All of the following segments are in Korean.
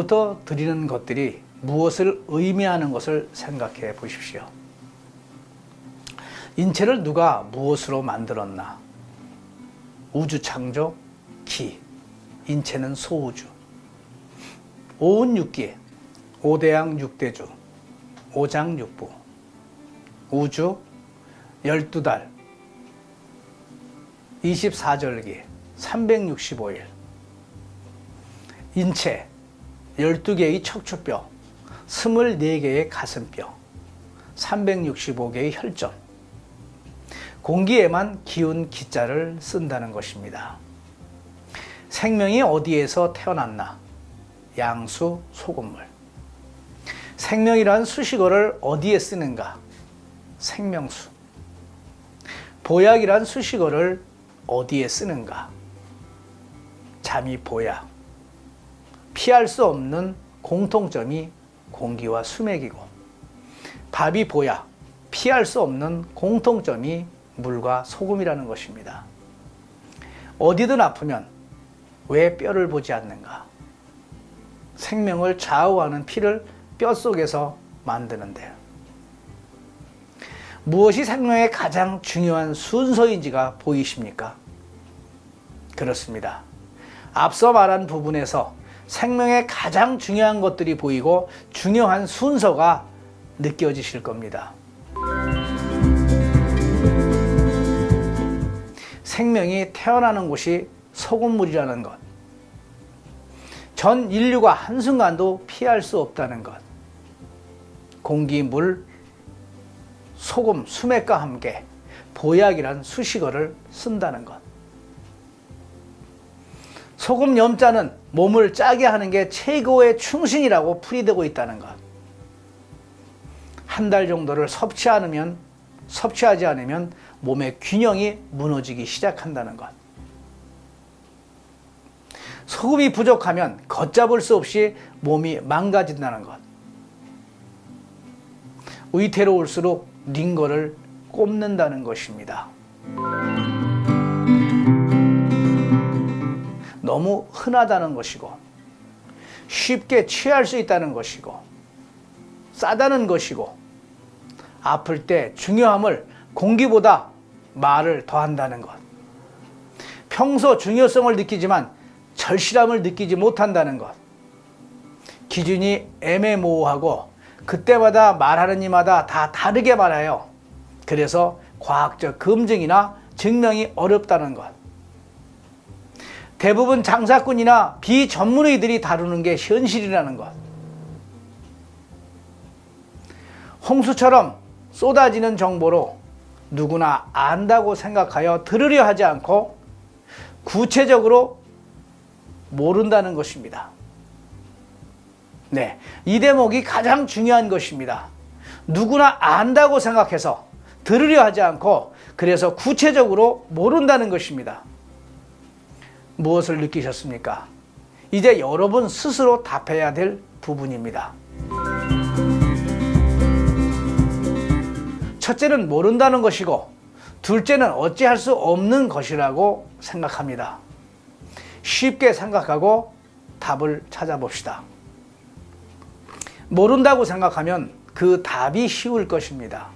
지금부터 드리는 것들이 무엇을 의미하는 것을 생각해 보십시오. 인체를 누가 무엇으로 만들었나? 우주 창조, 기, 인체는 소우주. 오운육기, 오대양 육대주, 오장육부, 우주, 12달, 24절기, 365일, 인체, 12개의 척추뼈, 24개의 가슴뼈, 365개의 혈전, 공기에만 기운 기자를 쓴다는 것입니다. 생명이 어디에서 태어났나? 양수, 소금물. 생명이란 수식어를 어디에 쓰는가? 생명수. 보약이란 수식어를 어디에 쓰는가? 잠이 보약. 피할 수 없는 공통점이 공기와 수맥이고, 밥이 보약. 피할 수 없는 공통점이 물과 소금이라는 것입니다. 어디든 아프면 왜 뼈를 보지 않는가? 생명을 좌우하는 피를 뼛속에서 만드는데요. 무엇이 생명의 가장 중요한 순서인지가 보이십니까? 그렇습니다. 앞서 말한 부분에서 생명의 가장 중요한 것들이 보이고 중요한 순서가 느껴지실 겁니다. 생명이 태어나는 곳이 소금물이라는 것. 전 인류가 한순간도 피할 수 없다는 것. 공기, 물, 소금, 수맥과 함께 보약이란 수식어를 쓴다는 것. 소금 염자는 몸을 짜게 하는 게 최고의 충신이라고 풀이되고 있다는 것. 한 달 정도를 섭취하지 않으면 몸의 균형이 무너지기 시작한다는 것. 소금이 부족하면 걷잡을 수 없이 몸이 망가진다는 것. 위태로울수록 링거를 꼽는다는 것입니다. 너무 흔하다는 것이고, 쉽게 취할 수 있다는 것이고, 싸다는 것이고, 아플 때 중요함을 공기보다 말을 더한다는 것. 평소 중요성을 느끼지만 절실함을 느끼지 못한다는 것. 기준이 애매모호하고 그때마다 말하는 이마다 다 다르게 말해요. 그래서 과학적 검증이나 증명이 어렵다는 것. 대부분 장사꾼이나 비전문의들이 다루는 게 현실이라는 것. 홍수처럼 쏟아지는 정보로 누구나 안다고 생각하여 들으려 하지 않고 구체적으로 모른다는 것입니다. 네, 이 대목이 가장 중요한 것입니다. 누구나 안다고 생각해서 들으려 하지 않고 그래서 구체적으로 모른다는 것입니다. 무엇을 느끼셨습니까? 이제 여러분 스스로 답해야 될 부분입니다. 첫째는 모른다는 것이고, 둘째는 어찌할 수 없는 것이라고 생각합니다. 쉽게 생각하고 답을 찾아봅시다. 모른다고 생각하면 그 답이 쉬울 것입니다.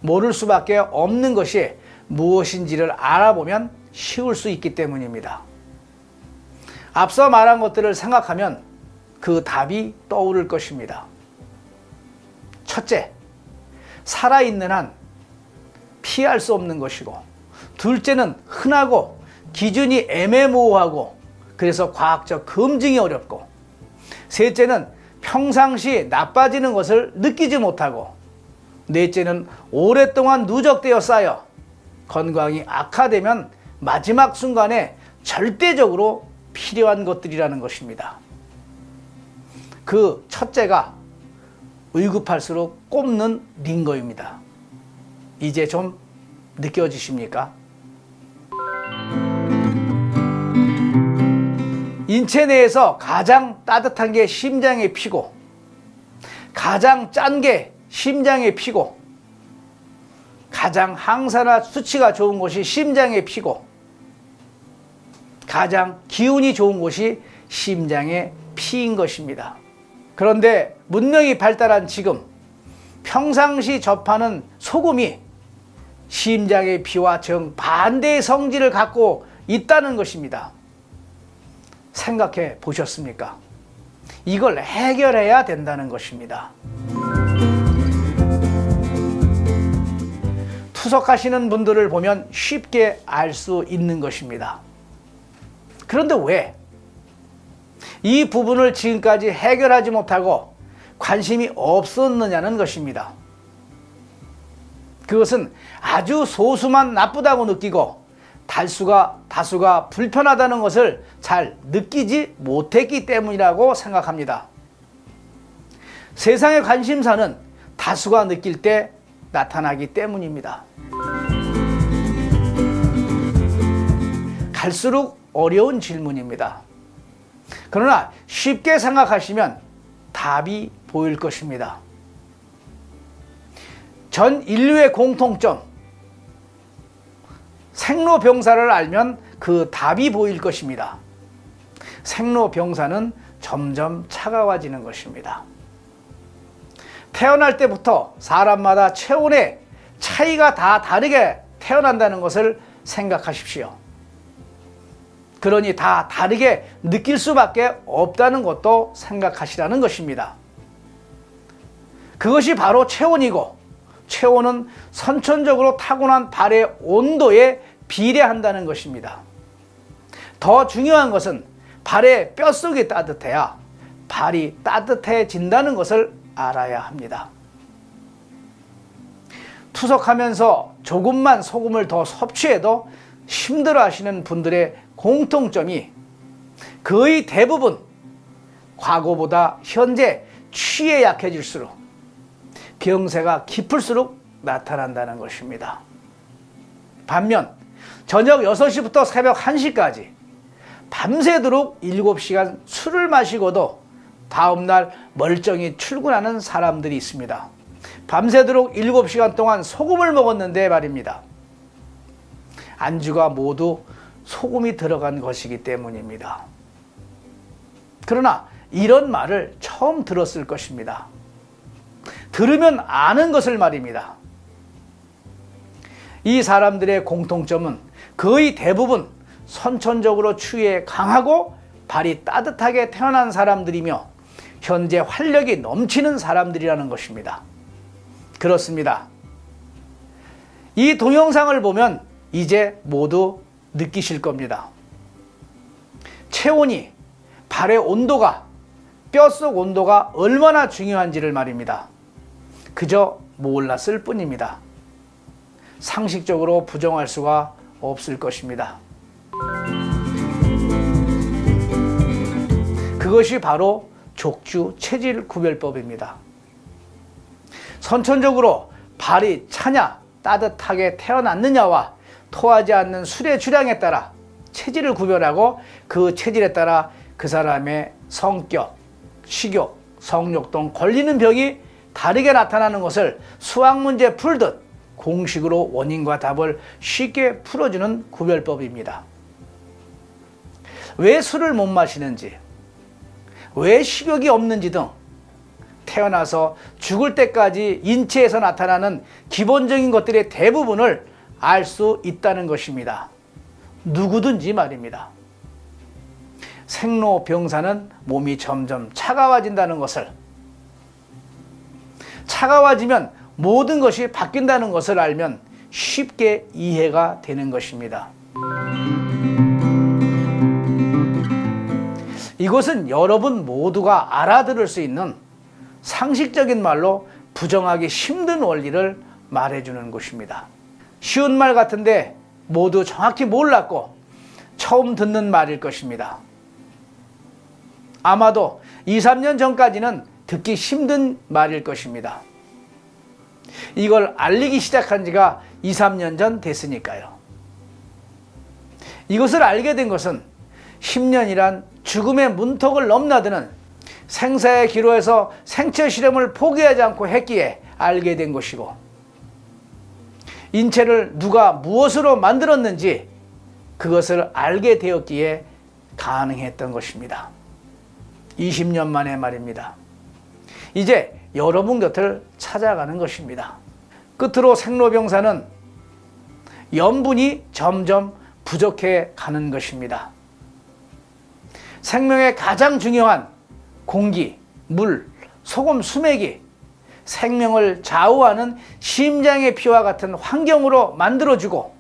모를 수밖에 없는 것이 무엇인지를 알아보면 쉬울 수 있기 때문입니다. 앞서 말한 것들을 생각하면 그 답이 떠오를 것입니다. 첫째, 살아있는 한 피할 수 없는 것이고, 둘째는 흔하고 기준이 애매모호하고 그래서 과학적 검증이 어렵고, 셋째는 평상시 나빠지는 것을 느끼지 못하고, 넷째는 오랫동안 누적되어 쌓여 건강이 악화되면 마지막 순간에 절대적으로 필요한 것들이라는 것입니다. 그 첫째가 의급할수록 꼽는 링거입니다. 이제 좀 느껴지십니까? 인체 내에서 가장 따뜻한 게 심장의 피고, 가장 짠 게 심장의 피고, 가장 항산화 수치가 좋은 곳이 심장의 피고, 가장 기운이 좋은 곳이 심장의 피인 것입니다. 그런데 문명이 발달한 지금 평상시 접하는 소금이 심장의 비와 정반대의 성질을 갖고 있다는 것입니다. 생각해 보셨습니까? 이걸 해결해야 된다는 것입니다. 투석하시는 분들을 보면 쉽게 알 수 있는 것입니다. 그런데 왜 이 부분을 지금까지 해결하지 못하고 관심이 없었느냐는 것입니다. 그것은 아주 소수만 나쁘다고 느끼고 다수가 불편하다는 것을 잘 느끼지 못했기 때문이라고 생각합니다. 세상의 관심사는 다수가 느낄 때 나타나기 때문입니다. 갈수록 어려운 질문입니다. 그러나 쉽게 생각하시면 답이 보일 것입니다. 전 인류의 공통점, 생로병사를 알면 그 답이 보일 것입니다. 생로병사는 점점 차가워지는 것입니다. 태어날 때부터 사람마다 체온의 차이가 다 다르게 태어난다는 것을 생각하십시오. 그러니 다 다르게 느낄 수밖에 없다는 것도 생각하시라는 것입니다. 그것이 바로 체온이고, 체온은 선천적으로 타고난 발의 온도에 비례한다는 것입니다. 더 중요한 것은 발의 뼛속이 따뜻해야 발이 따뜻해진다는 것을 알아야 합니다. 투석하면서 조금만 소금을 더 섭취해도 힘들어 하시는 분들의 공통점이 거의 대부분 과거보다 현재 취에 약해질수록 병세가 깊을수록 나타난다는 것입니다. 반면 저녁 6시부터 새벽 1시까지 밤새도록 7시간 술을 마시고도 다음날 멀쩡히 출근하는 사람들이 있습니다. 밤새도록 7시간 동안 소금을 먹었는데 말입니다. 안주가 모두 소금이 들어간 것이기 때문입니다. 그러나 이런 말을 처음 들었을 것입니다. 들으면 아는 것을 말입니다. 이 사람들의 공통점은 거의 대부분 선천적으로 추위에 강하고 발이 따뜻하게 태어난 사람들이며 현재 활력이 넘치는 사람들이라는 것입니다. 그렇습니다. 이 동영상을 보면 이제 모두 느끼실 겁니다. 체온이, 발의 온도가, 뼛속 온도가 얼마나 중요한지를 말입니다. 그저 몰랐을 뿐입니다. 상식적으로 부정할 수가 없을 것입니다. 그것이 바로 족주 체질 구별법입니다. 선천적으로 발이 차냐 따뜻하게 태어났느냐와 토하지 않는 술의 주량에 따라 체질을 구별하고 그 체질에 따라 그 사람의 성격, 식욕, 성욕 등 걸리는 병이 다르게 나타나는 것을 수학문제 풀듯 공식으로 원인과 답을 쉽게 풀어주는 구별법입니다. 왜 술을 못 마시는지, 왜 식욕이 없는지 등 태어나서 죽을 때까지 인체에서 나타나는 기본적인 것들의 대부분을 알 수 있다는 것입니다. 누구든지 말입니다. 생로병사는 몸이 점점 차가워진다는 것을, 차가워지면 모든 것이 바뀐다는 것을 알면 쉽게 이해가 되는 것입니다. 이것은 여러분 모두가 알아들을 수 있는 상식적인 말로 부정하기 힘든 원리를 말해주는 것입니다. 쉬운 말 같은데 모두 정확히 몰랐고 처음 듣는 말일 것입니다. 아마도 2, 3년 전까지는 듣기 힘든 말일 것입니다. 이걸 알리기 시작한 지가 2, 3년 전 됐으니까요. 이것을 알게 된 것은 10년이란 죽음의 문턱을 넘나드는 생사의 기로에서 생체 실험을 포기하지 않고 했기에 알게 된 것이고, 인체를 누가 무엇으로 만들었는지 그것을 알게 되었기에 가능했던 것입니다. 20년 만에 말입니다. 이제 여러분 곁을 찾아가는 것입니다. 끝으로 생로병사는 염분이 점점 부족해 가는 것입니다. 생명의 가장 중요한 공기, 물, 소금, 수맥이 생명을 좌우하는 심장의 피와 같은 환경으로 만들어주고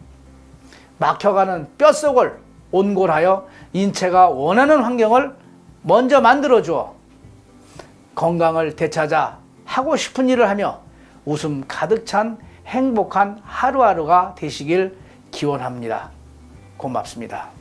막혀가는 뼛속을 온골하여 인체가 원하는 환경을 먼저 만들어주어 건강을 되찾아 하고 싶은 일을 하며 웃음 가득 찬 행복한 하루하루가 되시길 기원합니다. 고맙습니다.